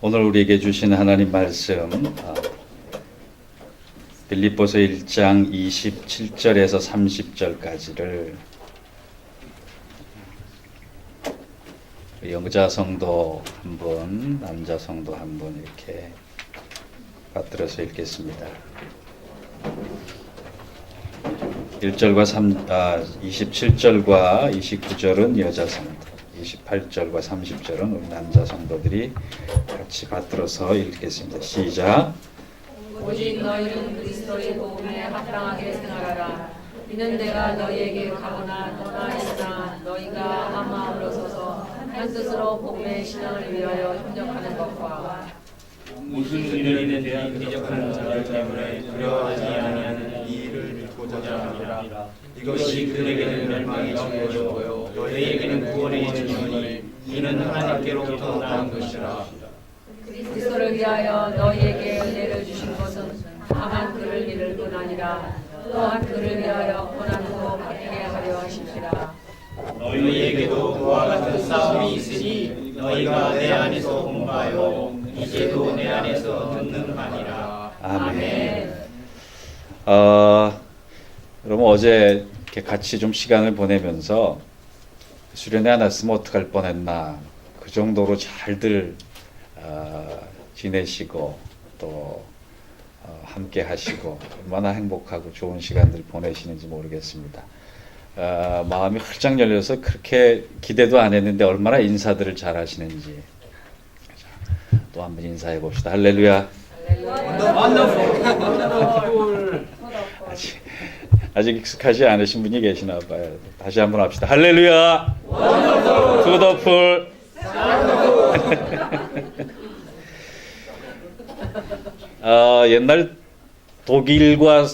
오늘 우리에게 주신 하나님 말씀 빌립보서 1장 27절에서 30절까지를 여자 성도 한 분, 남자 성도 한 분 이렇게 받들어서 읽겠습니다. 27절과 29절은 여자 성도, 28절과 30절은 우리 남자 성도들이 같이 받들어서 읽겠습니다. 시작. 오직 너희는 그리스도의 복음에 합당하게 생활하라. 이는 내가 너희에게 가거나 떠나 너희가 한 마음으로 서서 한 뜻으로 복음의 신앙을 위하여 협력하는 것과 무슨 일에 대한 대적하는 자들 때문에 두려워하지 아니하는 이 일을 믿고자 합니다. 이것이 그들에게는 멸망의 증거요 너희에게는 구원의 증거니 이는 하나님께로부터 나온 것이라. 그리스도를 위하여 너희에게 은혜를 주신 것은 다만 그를 믿을 뿐 아니라 또한 그를 위하여 고난도 받게 하려 하심이라. 너희에게도 그와 같은 싸움이 있으니 너희가 내 안에서 공부하여 이제도 내 안에서 듣는 바니라. 아멘. 여러분 어제 이렇게 같이 좀 시간을 보내면서 수련회 안 왔으면 어떡할 뻔했나 그 정도로 잘들 지내시고 또 함께 하시고 얼마나 행복하고 좋은 시간들 보내시는지 모르겠습니다. 마음이 활짝 열려서 그렇게 기대도 안 했는데 얼마나 인사들을 잘 하시는지 또 한번 인사해 봅시다. 할렐루야. 아직 익숙하지 않으신 분이 계시나 봐요. 다시 한번 합시다. 할렐루야. 투더풀. 옛날 독일과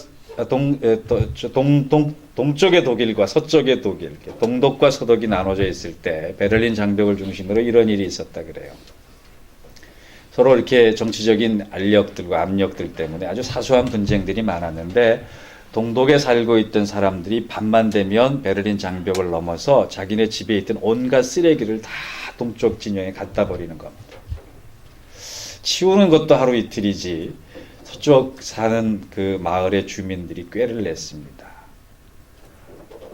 동쪽의 독일과 서쪽의 독일, 동독과 서독이 나눠져 있을 때 베를린 장벽을 중심으로 이런 일이 있었다 그래요. 서로 이렇게 정치적인 알력들과 압력들 때문에 아주 사소한 분쟁들이 많았는데 동독에 살고 있던 사람들이 밤만 되면 베를린 장벽을 넘어서 자기네 집에 있던 온갖 쓰레기를 다 동쪽 진영에 갖다 버리는 겁니다. 치우는 것도 하루 이틀이지 서쪽 사는 그 마을의 주민들이 꾀를 냈습니다.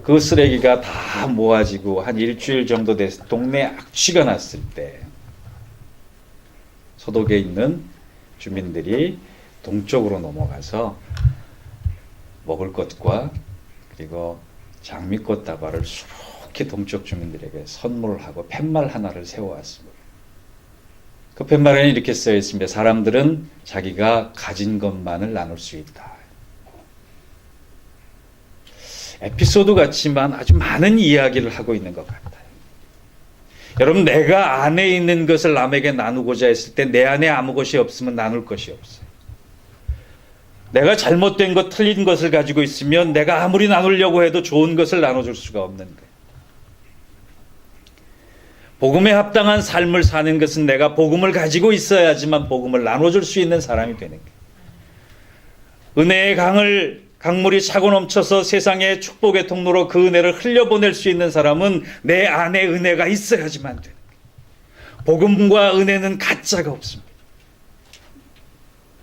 그 쓰레기가 다 모아지고 한 일주일 정도 돼서 동네에 악취가 났을 때 서독에 있는 주민들이 동쪽으로 넘어가서 먹을 것과 그리고 장미꽃 다발을 수록히 동쪽 주민들에게 선물을 하고 팻말 하나를 세워왔습니다. 그 팻말에는 이렇게 쓰여 있습니다. 사람들은 자기가 가진 것만을 나눌 수 있다. 에피소드 같지만 아주 많은 이야기를 하고 있는 것 같아요. 여러분, 내가 안에 있는 것을 남에게 나누고자 했을 때 내 안에 아무 것이 없으면 나눌 것이 없어요. 내가 잘못된 것, 틀린 것을 가지고 있으면 내가 아무리 나누려고 해도 좋은 것을 나눠줄 수가 없는 거예요. 복음에 합당한 삶을 사는 것은 내가 복음을 가지고 있어야지만 복음을 나눠줄 수 있는 사람이 되는 거예요. 은혜의 강물이 차고 넘쳐서 세상의 축복의 통로로 그 은혜를 흘려보낼 수 있는 사람은 내 안에 은혜가 있어야지만 되는 거예요. 복음과 은혜는 가짜가 없습니다.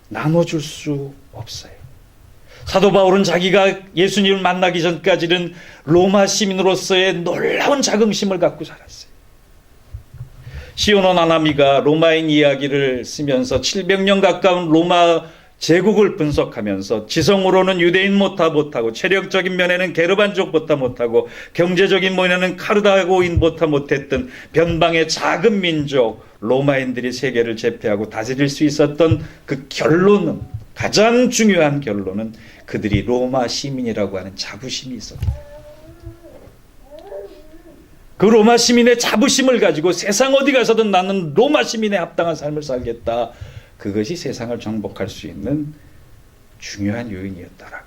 나눠줄 수 없어요. 사도 바울은 자기가 예수님을 만나기 전까지는 로마 시민으로서의 놀라운 자긍심을 갖고 살았어요. 시오노 나나미가 로마인 이야기를 쓰면서 700년 가까운 로마 제국을 분석하면서 지성으로는 유대인 못하고 체력적인 면에는 게르반족보다 못하고 경제적인 면에는 카르다고인보다 못했던 변방의 작은 민족 로마인들이 세계를 제패하고 다스릴 수 있었던 그 결론은, 가장 중요한 결론은 그들이 로마 시민이라고 하는 자부심이 있었다. 그 로마 시민의 자부심을 가지고 세상 어디 가서든 나는 로마 시민에 합당한 삶을 살겠다. 그것이 세상을 정복할 수 있는 중요한 요인이었다라고.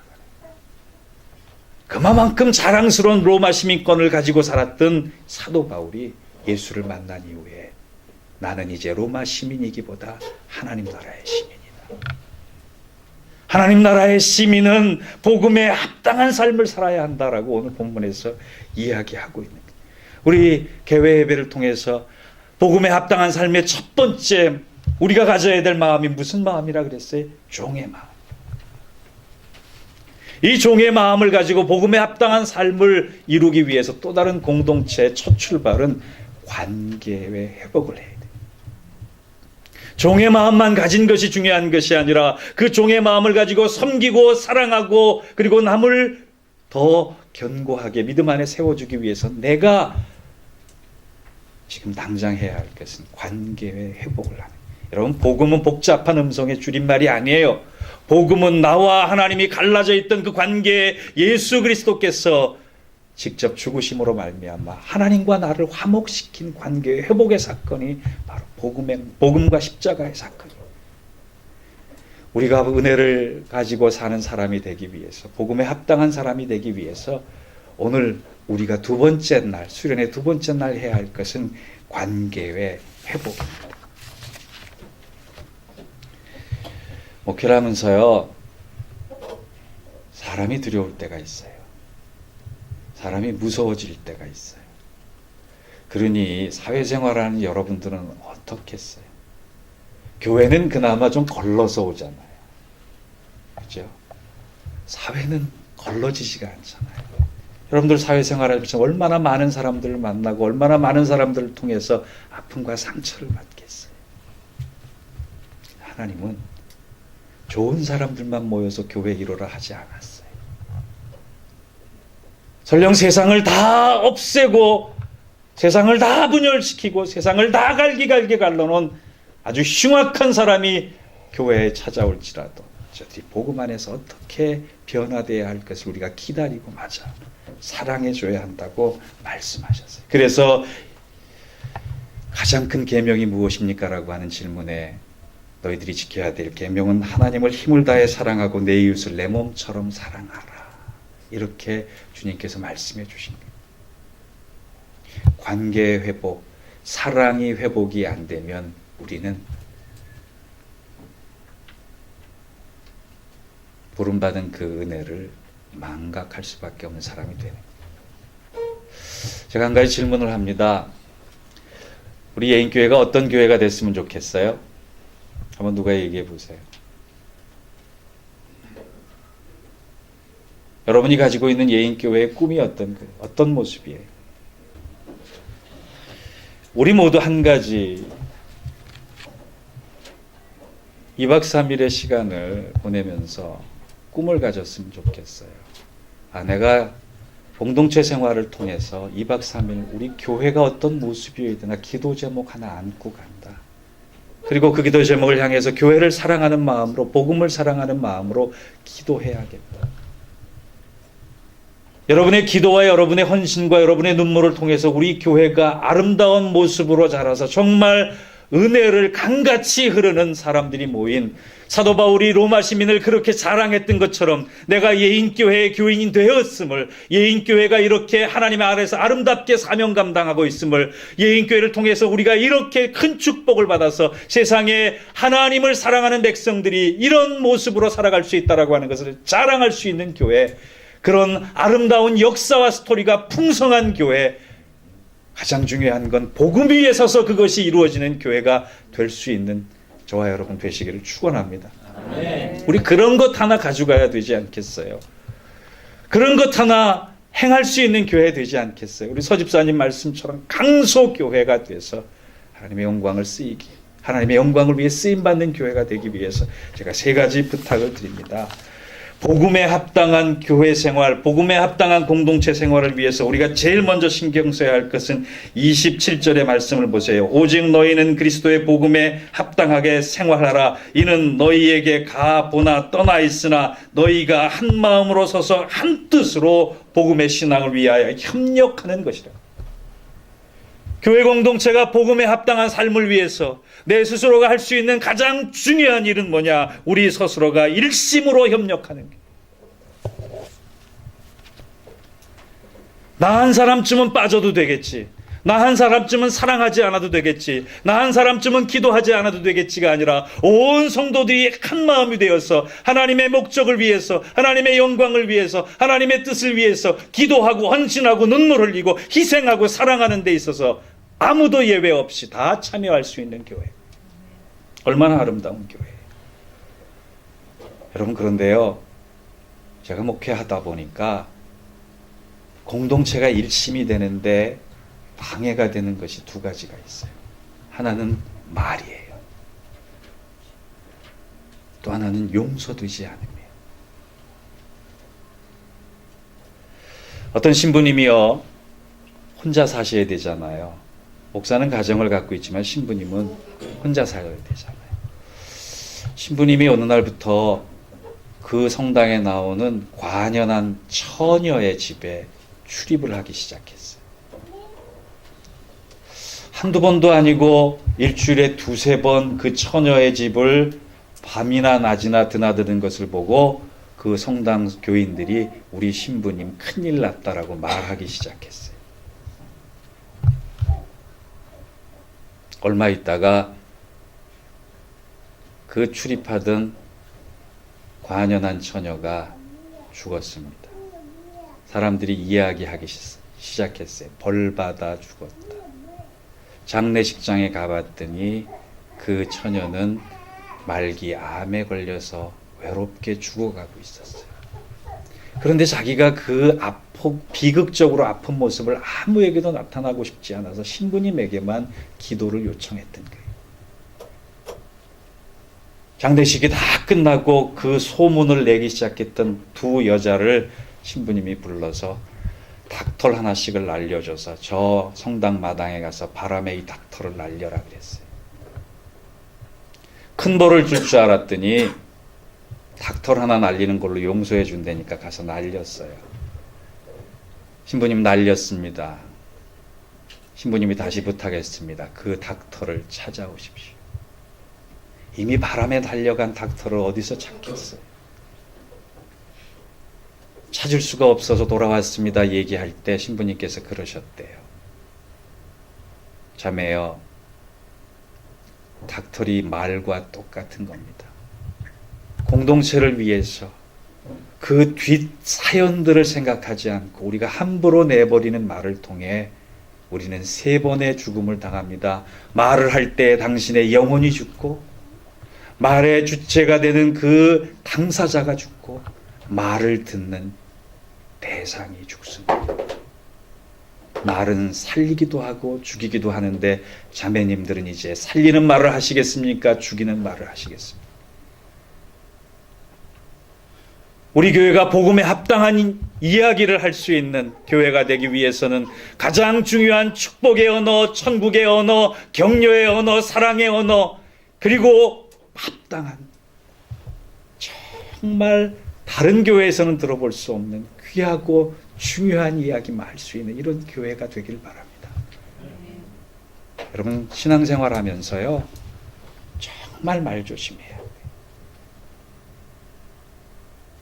그만큼 자랑스러운 로마 시민권을 가지고 살았던 사도 바울이 예수를 만난 이후에 나는 이제 로마 시민이기보다 하나님 나라의 시민이다. 하나님 나라의 시민은 복음에 합당한 삶을 살아야 한다라고 오늘 본문에서 이야기하고 있는 거예요. 우리 개회 예배를 통해서 복음에 합당한 삶의 첫 번째 우리가 가져야 될 마음이 무슨 마음이라 그랬어요? 종의 마음. 이 종의 마음을 가지고 복음에 합당한 삶을 이루기 위해서 또 다른 공동체의 첫 출발은 관계의 회복을 해야 돼요. 종의 마음만 가진 것이 중요한 것이 아니라 그 종의 마음을 가지고 섬기고 사랑하고 그리고 남을 더 견고하게 믿음 안에 세워주기 위해서 내가 지금 당장 해야 할 것은 관계의 회복을 하는. 여러분, 복음은 복잡한 음성의 줄임말이 아니에요. 복음은 나와 하나님이 갈라져 있던 그 관계에 예수 그리스도께서 직접 죽으심으로 말미암아 하나님과 나를 화목시킨 관계의 회복의 사건이 바로 복음과 십자가의 사건이에요. 우리가 은혜를 가지고 사는 사람이 되기 위해서, 복음에 합당한 사람이 되기 위해서 오늘 우리가 두 번째 날, 수련의 두 번째 날 해야 할 것은 관계의 회복입니다. 목회를 하면서요, 사람이 두려울 때가 있어요. 사람이 무서워질 때가 있어요. 그러니 사회생활하는 여러분들은 어떻겠어요? 교회는 그나마 좀 걸러서 오잖아요. 그죠? 사회는 걸러지지가 않잖아요. 여러분들 사회생활하면서 얼마나 많은 사람들을 만나고 얼마나 많은 사람들을 통해서 아픔과 상처를 받겠어요. 하나님은 좋은 사람들만 모여서 교회 이루라 하지 않았어요. 설령 세상을 다 없애고 세상을 다 분열시키고 세상을 다 갈기갈기 갈라놓은 아주 흉악한 사람이 교회에 찾아올지라도 저들이 복음 안에서 어떻게 변화되어야 할 것을 우리가 기다리고 마저 사랑해줘야 한다고 말씀하셨어요. 그래서 가장 큰 계명이 무엇입니까? 라고 하는 질문에 너희들이 지켜야 될 계명은 하나님을 힘을 다해 사랑하고 내 이웃을 내 몸처럼 사랑하라. 이렇게 주님께서 말씀해 주신 거예요. 관계 회복, 사랑이 회복이 안 되면 우리는 부름받은 그 은혜를 망각할 수밖에 없는 사람이 되는 거예요. 제가 한 가지 질문을 합니다. 우리 예인교회가 어떤 교회가 됐으면 좋겠어요? 한번 누가 얘기해 보세요. 여러분이 가지고 있는 예인교회의 꿈이 어떤 모습이에요? 우리 모두 한 가지 2박 3일의 시간을 보내면서 꿈을 가졌으면 좋겠어요. 내가 공동체 생활을 통해서 2박 3일 우리 교회가 어떤 모습이어야 되나 기도 제목 하나 안고 간다. 그리고 그 기도 제목을 향해서 교회를 사랑하는 마음으로, 복음을 사랑하는 마음으로 기도해야겠다. 여러분의 기도와 여러분의 헌신과 여러분의 눈물을 통해서 우리 교회가 아름다운 모습으로 자라서 정말 은혜를 강같이 흐르는 사람들이 모인 사도 바울이 로마 시민을 그렇게 자랑했던 것처럼 내가 예인교회의 교인이 되었음을, 예인교회가 이렇게 하나님 아래서 아름답게 사명 감당하고 있음을, 예인교회를 통해서 우리가 이렇게 큰 축복을 받아서 세상에 하나님을 사랑하는 백성들이 이런 모습으로 살아갈 수 있다라고 하는 것을 자랑할 수 있는 교회, 그런 아름다운 역사와 스토리가 풍성한 교회, 가장 중요한 건 복음 위에 서서 그것이 이루어지는 교회가 될 수 있는 저와 여러분 되시기를 축원합니다. 우리 그런 것 하나 가져가야 되지 않겠어요? 그런 것 하나 행할 수 있는 교회 되지 않겠어요? 우리 서집사님 말씀처럼 강소교회가 돼서 하나님의 영광을 쓰이기, 하나님의 영광을 위해 쓰임받는 교회가 되기 위해서 제가 3가지 부탁을 드립니다. 복음에 합당한 교회 생활, 복음에 합당한 공동체 생활을 위해서 우리가 제일 먼저 신경 써야 할 것은 27절의 말씀을 보세요. 오직 너희는 그리스도의 복음에 합당하게 생활하라. 이는 너희에게 가보나 떠나 있으나 너희가 한 마음으로 서서 한 뜻으로 복음의 신앙을 위하여 협력하는 것이라. 교회 공동체가 복음에 합당한 삶을 위해서 내 스스로가 할 수 있는 가장 중요한 일은 뭐냐? 우리 스스로가 일심으로 협력하는 게. 나 한 사람쯤은 빠져도 되겠지. 나 한 사람쯤은 사랑하지 않아도 되겠지. 나 한 사람쯤은 기도하지 않아도 되겠지가 아니라 온 성도들이 한 마음이 되어서 하나님의 목적을 위해서, 하나님의 영광을 위해서, 하나님의 뜻을 위해서 기도하고 헌신하고 눈물 흘리고 희생하고 사랑하는 데 있어서 아무도 예외 없이 다 참여할 수 있는 교회. 얼마나 아름다운 교회예요. 여러분, 그런데요, 제가 목회하다 보니까 공동체가 일심이 되는데 방해가 되는 것이 두 가지가 있어요. 하나는 말이에요. 또 하나는 용서되지 않음이에요. 어떤 신부님이요, 혼자 사셔야 되잖아요. 목사는 가정을 갖고 있지만 신부님은 혼자 살아야 되잖아요. 신부님이 어느 날부터 그 성당에 나오는 관연한 처녀의 집에 출입을 하기 시작했어요. 한두 번도 아니고 일주일에 두세 번 그 처녀의 집을 밤이나 낮이나 드나드는 것을 보고 그 성당 교인들이 우리 신부님 큰일 났다라고 말하기 시작했어요. 얼마 있다가 그 출입하던 관연한 처녀가 죽었습니다. 사람들이 이야기하기 시작했어요. 벌받아 죽었다. 장례식장에 가봤더니 그 처녀는 말기 암에 걸려서 외롭게 죽어가고 있었어요. 그런데 자기가 그 비극적으로 아픈 모습을 아무에게도 나타나고 싶지 않아서 신부님에게만 기도를 요청했던 거예요. 장례식이 다 끝나고 그 소문을 내기 시작했던 두 여자를 신부님이 불러서 닥털 하나씩을 날려줘서 저 성당 마당에 가서 바람에 이 닥털을 날려라 그랬어요. 큰 벌을 줄 줄 알았더니 닥털 하나 날리는 걸로 용서해 준다니까 가서 날렸어요. 신부님 날렸습니다. 신부님이 다시 부탁했습니다. 그 닥털을 찾아오십시오. 이미 바람에 달려간 닥터를 어디서 찾겠어요? 찾을 수가 없어서 돌아왔습니다. 얘기할 때 신부님께서 그러셨대요. 자매요, 닥터리 말과 똑같은 겁니다. 공동체를 위해서 그 뒷 사연들을 생각하지 않고 우리가 함부로 내버리는 말을 통해 우리는 세 번의 죽음을 당합니다. 말을 할 때 당신의 영혼이 죽고, 말의 주체가 되는 그 당사자가 죽고, 말을 듣는 대상이 죽습니다. 말은 살리기도 하고 죽이기도 하는데 자매님들은 이제 살리는 말을 하시겠습니까? 죽이는 말을 하시겠습니까? 우리 교회가 복음에 합당한 이야기를 할 수 있는 교회가 되기 위해서는 가장 중요한 축복의 언어, 천국의 언어, 격려의 언어, 사랑의 언어, 그리고 합당한, 정말 다른 교회에서는 들어볼 수 없는 귀하고 중요한 이야기만 할 수 있는 이런 교회가 되길 바랍니다. 여러분, 신앙생활 하면서요, 정말 말 조심해야 돼요.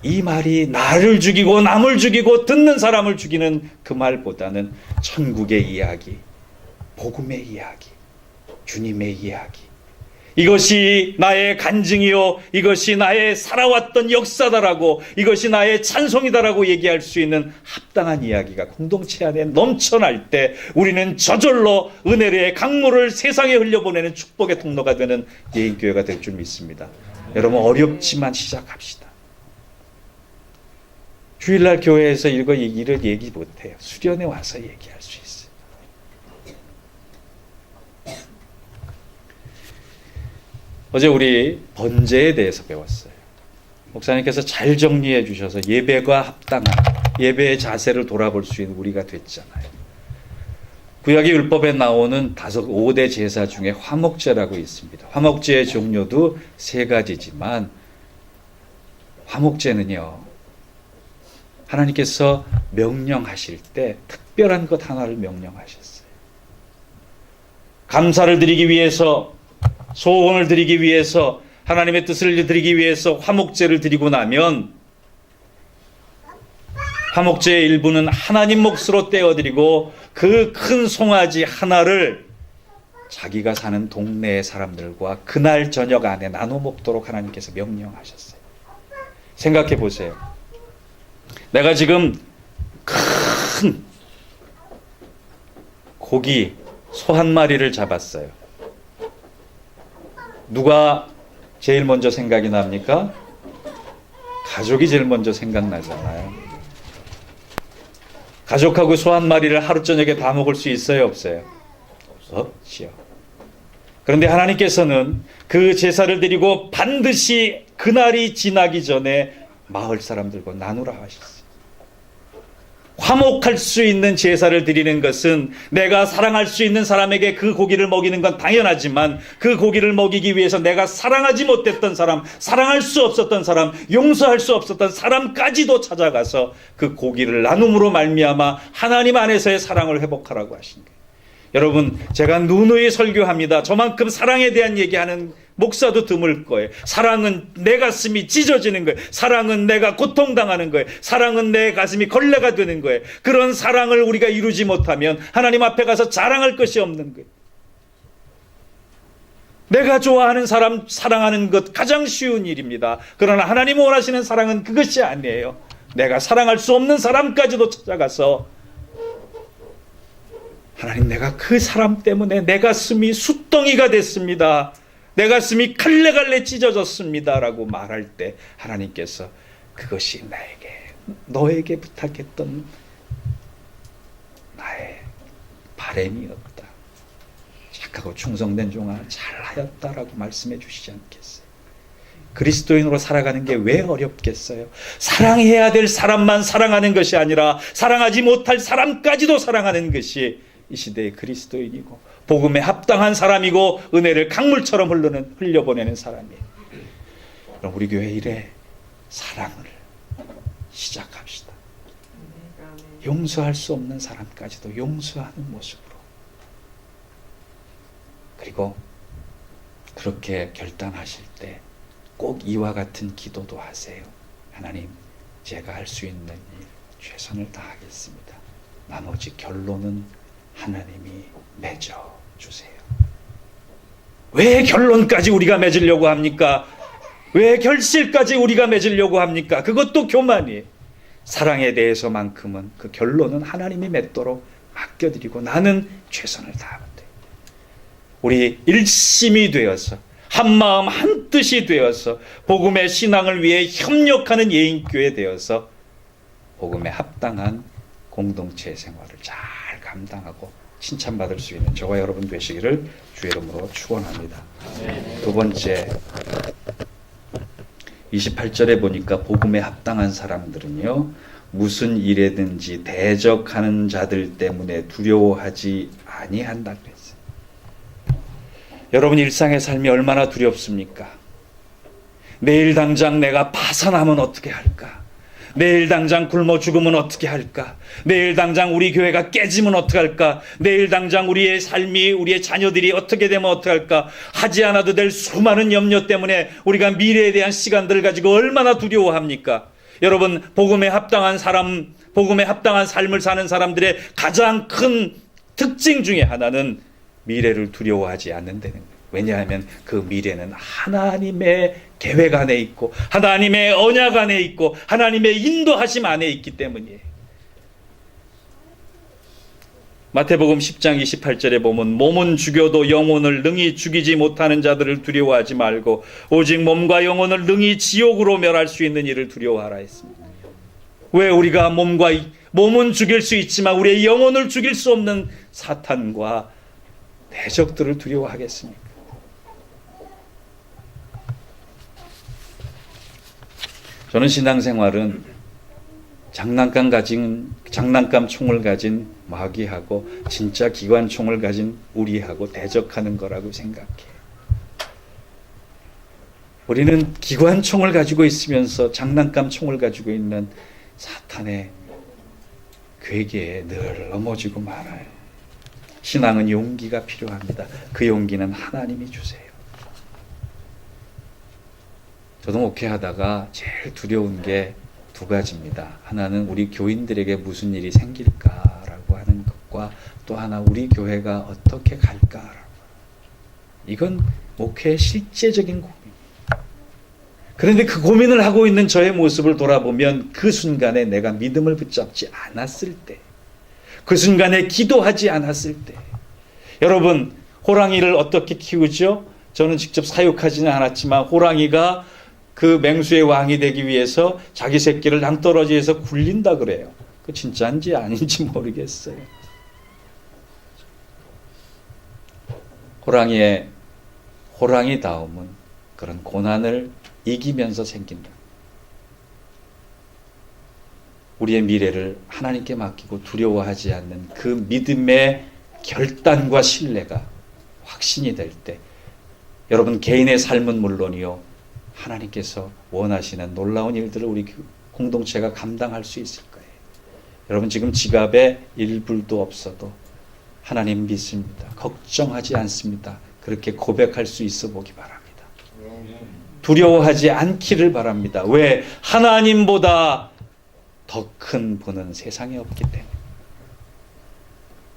이 말이 나를 죽이고 남을 죽이고 듣는 사람을 죽이는 그 말보다는 천국의 이야기, 복음의 이야기, 주님의 이야기, 이것이 나의 간증이요, 이것이 나의 살아왔던 역사다라고, 이것이 나의 찬송이다라고 얘기할 수 있는 합당한 이야기가 공동체 안에 넘쳐날 때 우리는 저절로 은혜의 강물을 세상에 흘려보내는 축복의 통로가 되는 예인교회가 될 줄 믿습니다. 여러분, 어렵지만 시작합시다. 주일날 교회에서 이런 얘기 못해요. 수련회 와서 얘기할 수 있어요. 어제 우리 번제에 대해서 배웠어요. 목사님께서 잘 정리해 주셔서 예배가 합당한 예배의 자세를 돌아볼 수 있는 우리가 됐잖아요. 구약의 율법에 나오는 5대 제사 중에 화목제라고 있습니다. 화목제의 종류도 3가지지만 화목제는요, 하나님께서 명령하실 때 특별한 것 하나를 명령하셨어요. 감사를 드리기 위해서, 소원을 드리기 위해서, 하나님의 뜻을 드리기 위해서 화목제를 드리고 나면 화목제의 일부는 하나님 몫으로 떼어드리고 그 큰 송아지 하나를 자기가 사는 동네의 사람들과 그날 저녁 안에 나눠 먹도록 하나님께서 명령하셨어요. 생각해 보세요. 내가 지금 큰 고기, 소 한 마리를 잡았어요. 누가 제일 먼저 생각이 납니까? 가족이 제일 먼저 생각나잖아요. 가족하고 소 한 마리를 하루 저녁에 다 먹을 수 있어요, 없어요? 없지요. 그런데 하나님께서는 그 제사를 드리고 반드시 그날이 지나기 전에 마을 사람들과 나누라 하셨어요. 화목할 수 있는 제사를 드리는 것은 내가 사랑할 수 있는 사람에게 그 고기를 먹이는 건 당연하지만 그 고기를 먹이기 위해서 내가 사랑하지 못했던 사람, 사랑할 수 없었던 사람, 용서할 수 없었던 사람까지도 찾아가서 그 고기를 나눔으로 말미암아 하나님 안에서의 사랑을 회복하라고 하신 거예요. 여러분, 제가 누누이 설교합니다. 저만큼 사랑에 대한 얘기하는 목사도 드물 거예요. 사랑은 내 가슴이 찢어지는 거예요. 사랑은 내가 고통당하는 거예요. 사랑은 내 가슴이 걸레가 되는 거예요. 그런 사랑을 우리가 이루지 못하면 하나님 앞에 가서 자랑할 것이 없는 거예요. 내가 좋아하는 사람 사랑하는 것 가장 쉬운 일입니다. 그러나 하나님 원하시는 사랑은 그것이 아니에요. 내가 사랑할 수 없는 사람까지도 찾아가서 하나님, 내가 그 사람 때문에 내 가슴이 숫덩이가 됐습니다. 내 가슴이 갈래갈래 찢어졌습니다. 라고 말할 때 하나님께서 그것이 너에게 부탁했던 나의 바램이었다. 착하고 충성된 종아, 잘하였다라고 말씀해 주시지 않겠어요? 그리스도인으로 살아가는 게 왜 어렵겠어요? 사랑해야 될 사람만 사랑하는 것이 아니라 사랑하지 못할 사람까지도 사랑하는 것이 이 시대의 그리스도인이고 복음에 합당한 사람이고 은혜를 강물처럼 흘려보내는 사람이에요. 그럼 우리 교회 일에 사랑을 시작합시다. 용서할 수 없는 사람까지도 용서하는 모습으로. 그리고 그렇게 결단하실 때 꼭 이와 같은 기도도 하세요. 하나님, 제가 할 수 있는 일 최선을 다하겠습니다. 나머지 결론은 하나님이 맺어주세요. 왜 결론까지 우리가 맺으려고 합니까? 왜 결실까지 우리가 맺으려고 합니까? 그것도 교만이에요. 사랑에 대해서만큼은 그 결론은 하나님이 맺도록 맡겨드리고 나는 최선을 다하면 돼요. 우리 일심이 되어서 한마음 한뜻이 되어서 복음의 신앙을 위해 협력하는 예인교회 되어서 복음에 합당한 공동체 생활을 잘 감당하고 칭찬받을 수 있는 저와 여러분 되시기를 주의 이름으로 축원합니다. 두 번째, 28절에 보니까 복음에 합당한 사람들은요, 무슨 일에든지 대적하는 자들 때문에 두려워하지 아니한다 그랬어요. 여러분 일상의 삶이 얼마나 두렵습니까? 내일 당장 내가 파산하면 어떻게 할까? 내일 당장 굶어 죽으면 어떻게 할까? 내일 당장 우리 교회가 깨지면 어떻게 할까? 내일 당장 우리의 삶이, 우리의 자녀들이 어떻게 되면 어떻게 할까? 하지 않아도 될 수많은 염려 때문에 우리가 미래에 대한 시간들을 가지고 얼마나 두려워합니까? 여러분, 복음에 합당한 사람, 복음에 합당한 삶을 사는 사람들의 가장 큰 특징 중에 하나는 미래를 두려워하지 않는다는 거예요. 왜냐하면 그 미래는 하나님의 계획 안에 있고 하나님의 언약 안에 있고 하나님의 인도하심 안에 있기 때문이에요. 마태복음 10장 28절에 보면 몸은 죽여도 영혼을 능히 죽이지 못하는 자들을 두려워하지 말고 오직 몸과 영혼을 능히 지옥으로 멸할 수 있는 이를 두려워하라 했습니다. 왜 우리가 몸은 죽일 수 있지만 우리의 영혼을 죽일 수 없는 사탄과 대적들을 두려워하겠습니까? 저는 신앙생활은 장난감 총을 가진 마귀하고 진짜 기관총을 가진 우리하고 대적하는 거라고 생각해요. 우리는 기관총을 가지고 있으면서 장난감 총을 가지고 있는 사탄의 괴계에 늘 넘어지고 말아요. 신앙은 용기가 필요합니다. 그 용기는 하나님이 주세요. 저도 목회하다가 제일 두려운 게 두 가지입니다. 하나는 우리 교인들에게 무슨 일이 생길까라고 하는 것과 또 하나 우리 교회가 어떻게 갈까라고. 이건 목회의 실제적인 고민입니다. 그런데 그 고민을 하고 있는 저의 모습을 돌아보면 그 순간에 내가 믿음을 붙잡지 않았을 때, 그 순간에 기도하지 않았을 때, 여러분 호랑이를 어떻게 키우죠? 저는 직접 사육하지는 않았지만 호랑이가 그 맹수의 왕이 되기 위해서 자기 새끼를 낭떠러지에서 굴린다 그래요. 그 진짜인지 아닌지 모르겠어요. 호랑이다움은 그런 고난을 이기면서 생긴다. 우리의 미래를 하나님께 맡기고 두려워하지 않는 그 믿음의 결단과 신뢰가 확신이 될 때 여러분 개인의 삶은 물론이요 하나님께서 원하시는 놀라운 일들을 우리 공동체가 감당할 수 있을 거예요. 여러분 지금 지갑에 1불도 없어도 하나님 믿습니다. 걱정하지 않습니다. 그렇게 고백할 수 있어 보기 바랍니다. 두려워하지 않기를 바랍니다. 왜? 하나님보다 더 큰 분은 세상에 없기 때문에.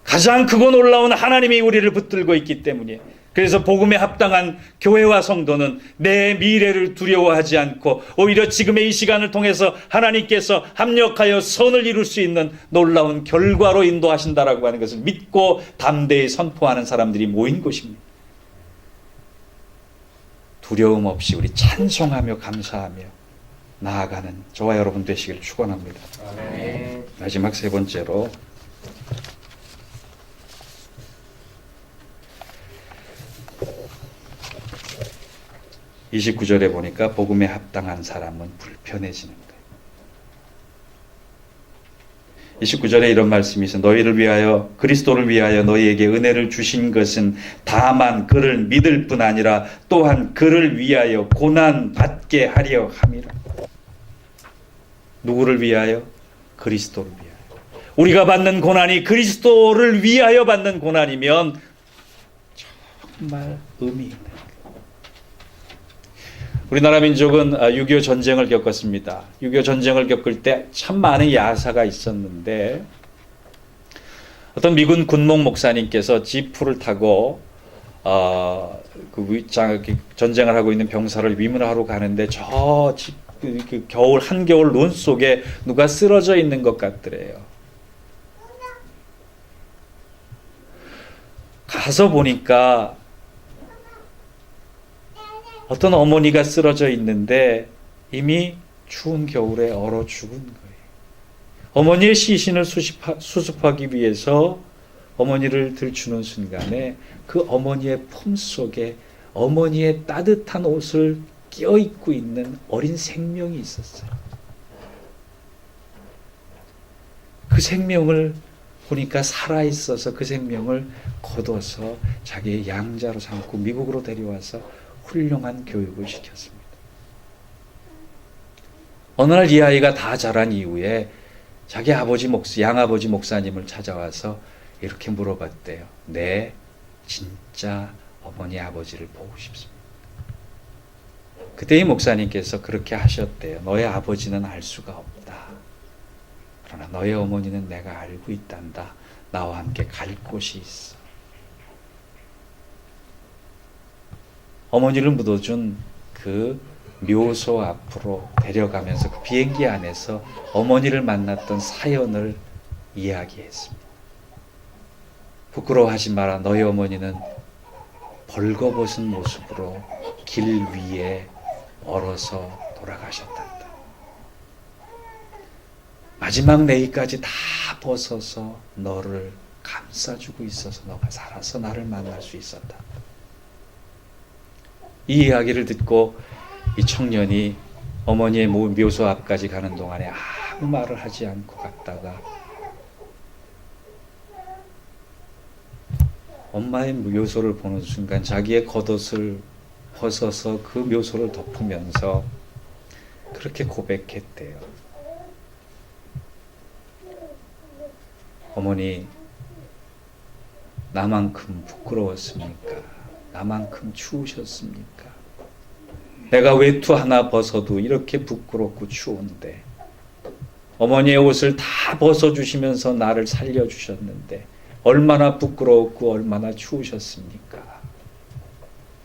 가장 크고 놀라운 하나님이 우리를 붙들고 있기 때문이에요. 그래서 복음에 합당한 교회와 성도는 내 미래를 두려워하지 않고 오히려 지금의 이 시간을 통해서 하나님께서 합력하여 선을 이룰 수 있는 놀라운 결과로 인도하신다라고 하는 것을 믿고 담대히 선포하는 사람들이 모인 곳입니다. 두려움 없이 우리 찬송하며 감사하며 나아가는 저와 여러분 되시길 축원합니다. 마지막 세 번째로 29절에 보니까 복음에 합당한 사람은 불편해지는 거예요. 29절에 이런 말씀이 있어요. 너희를 위하여 그리스도를 위하여 너희에게 은혜를 주신 것은 다만 그를 믿을 뿐 아니라 또한 그를 위하여 고난 받게 하려 함이라. 누구를 위하여? 그리스도를 위하여. 우리가 받는 고난이 그리스도를 위하여 받는 고난이면 정말 의미 있는 거예요. 우리나라 민족은 6.25 전쟁을 겪었습니다. 6.25 전쟁을 겪을 때 참 많은 야사가 있었는데 어떤 미군 군목 목사님께서 지프를 타고 전쟁을 하고 있는 병사를 위문하러 가는데 그 겨울 한겨울 눈 속에 누가 쓰러져 있는 것 같더래요. 가서 보니까 어떤 어머니가 쓰러져 있는데 이미 추운 겨울에 얼어 죽은 거예요. 어머니의 시신을 수습하기 위해서 어머니를 들추는 순간에 그 어머니의 품 속에 어머니의 따뜻한 옷을 껴입고 있는 어린 생명이 있었어요. 그 생명을 보니까 살아있어서 그 생명을 거둬서 자기의 양자로 삼고 미국으로 데려와서 훌륭한 교육을 시켰습니다. 어느 날 이 아이가 다 자란 이후에 자기 양아버지 목사님을 찾아와서 이렇게 물어봤대요. 네, 진짜 어머니 아버지를 보고 싶습니다. 그때 이 목사님께서 그렇게 하셨대요. 너의 아버지는 알 수가 없다. 그러나 너의 어머니는 내가 알고 있단다. 나와 함께 갈 곳이 있어. 어머니를 묻어준 그 묘소 앞으로 데려가면서 그 비행기 안에서 어머니를 만났던 사연을 이야기했습니다. 부끄러워하지 마라. 너희 어머니는 벌거벗은 모습으로 길 위에 얼어서 돌아가셨단다. 마지막 내일까지 다 벗어서 너를 감싸주고 있어서 너가 살아서 나를 만날 수 있었다. 이 이야기를 듣고 이 청년이 어머니의 묘소 앞까지 가는 동안에 아무 말을 하지 않고 갔다가 엄마의 묘소를 보는 순간 자기의 겉옷을 벗어서 그 묘소를 덮으면서 그렇게 고백했대요. 어머니, 나만큼 부끄러웠습니까? 나만큼 추우셨습니까? 내가 외투 하나 벗어도 이렇게 부끄럽고 추운데 어머니의 옷을 다 벗어주시면서 나를 살려주셨는데 얼마나 부끄러웠고 얼마나 추우셨습니까?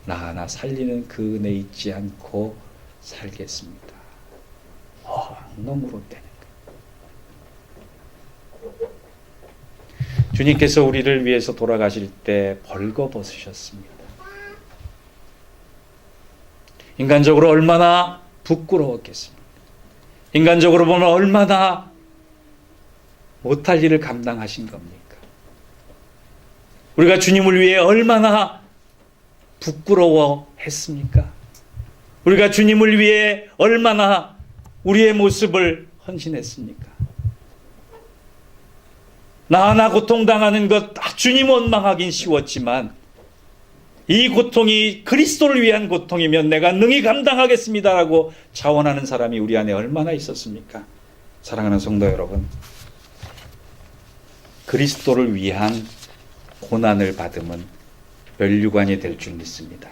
나 하나 살리는 그 은혜 잊지 않고 살겠습니다. 너무 울었다는 거예요. 주님께서 우리를 위해서 돌아가실 때 벌거벗으셨습니다. 인간적으로 얼마나 부끄러웠겠습니까? 인간적으로 보면 얼마나 못할 일을 감당하신 겁니까? 우리가 주님을 위해 얼마나 부끄러워했습니까? 우리가 주님을 위해 얼마나 우리의 모습을 헌신했습니까? 나 하나 고통당하는 것 주님 원망하긴 쉬웠지만 이 고통이 그리스도를 위한 고통이면 내가 능히 감당하겠습니다라고 자원하는 사람이 우리 안에 얼마나 있었습니까? 사랑하는 성도 여러분, 그리스도를 위한 고난을 받음은 면류관이 될 줄 믿습니다.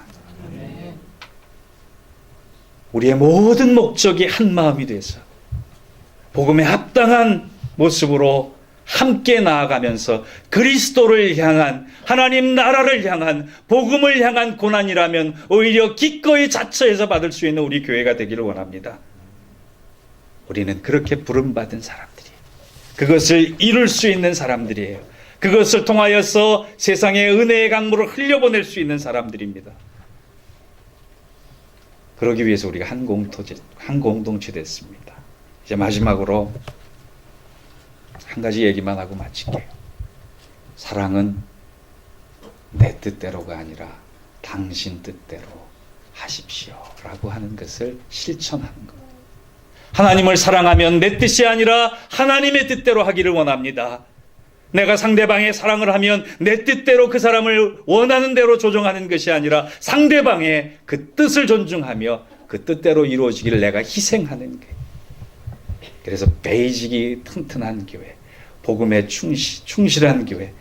우리의 모든 목적이 한 마음이 돼서 복음에 합당한 모습으로 함께 나아가면서 그리스도를 향한, 하나님 나라를 향한, 복음을 향한 고난이라면 오히려 기꺼이 자처해서 받을 수 있는 우리 교회가 되기를 원합니다. 우리는 그렇게 부름받은 사람들이에요. 그것을 이룰 수 있는 사람들이에요. 그것을 통하여서 세상에 은혜의 강물을 흘려보낼 수 있는 사람들입니다. 그러기 위해서 우리가 한 공동체 됐습니다. 이제 마지막으로 한 가지 얘기만 하고 마칠게요. 사랑은 내 뜻대로가 아니라 당신 뜻대로 하십시오 라고 하는 것을 실천하는 것. 하나님을 사랑하면 내 뜻이 아니라 하나님의 뜻대로 하기를 원합니다. 내가 상대방의 사랑을 하면 내 뜻대로 그 사람을 원하는 대로 조정하는 것이 아니라 상대방의 그 뜻을 존중하며 그 뜻대로 이루어지기를 내가 희생하는 게. 그래서 베이직이 튼튼한 교회, 복음에 충실한 교회.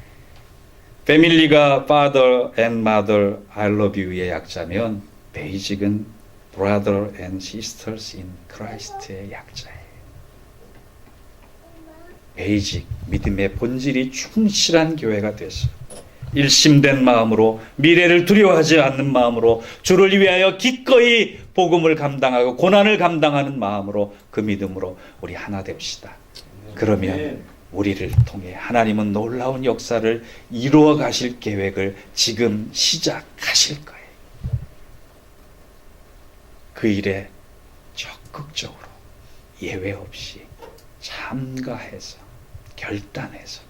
패밀리가 Father and Mother, I love you의 약자면 베이직은 Brother and Sisters in Christ의 약자예요. 베이직, 믿음의 본질이 충실한 교회가 돼서 일심된 마음으로, 미래를 두려워하지 않는 마음으로, 주를 위하여 기꺼이 복음을 감당하고 고난을 감당하는 마음으로, 그 믿음으로 우리 하나 됩시다. 그러면 우리를 통해 하나님은 놀라운 역사를 이루어 가실 계획을 지금 시작하실 거예요. 그 일에 적극적으로 예외 없이 참가해서 결단해서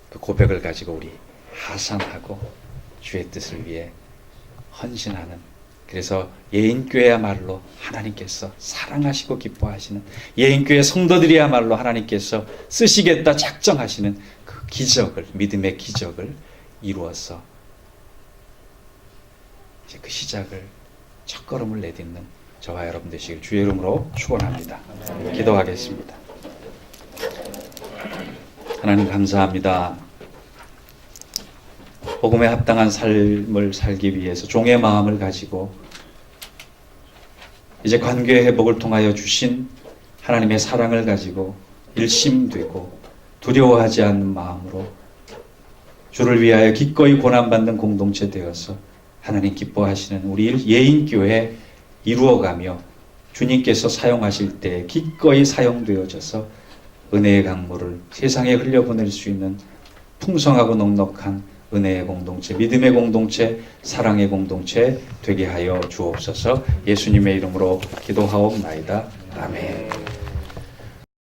그 고백을 가지고 우리 하산하고 주의 뜻을 위해 헌신하는, 그래서 예인교회야말로 하나님께서 사랑하시고 기뻐하시는, 예인교회 성도들이야말로 하나님께서 쓰시겠다 작정하시는 그 기적을, 믿음의 기적을 이루어서 이제 그 시작을, 첫걸음을 내딛는 저와 여러분 되시길 주의 이름으로 축원합니다. 기도하겠습니다. 하나님 감사합니다. 복음에 합당한 삶을 살기 위해서 종의 마음을 가지고 이제 관계의 회복을 통하여 주신 하나님의 사랑을 가지고 일심되고 두려워하지 않는 마음으로 주를 위하여 기꺼이 고난받는 공동체 되어서 하나님 기뻐하시는 우리 예인교회 이루어가며 주님께서 사용하실 때 기꺼이 사용되어져서 은혜의 강물을 세상에 흘려보낼 수 있는 풍성하고 넉넉한 은혜의 공동체, 믿음의 공동체, 사랑의 공동체 되게 하여 주옵소서. 예수님의 이름으로 기도하옵나이다. 아멘.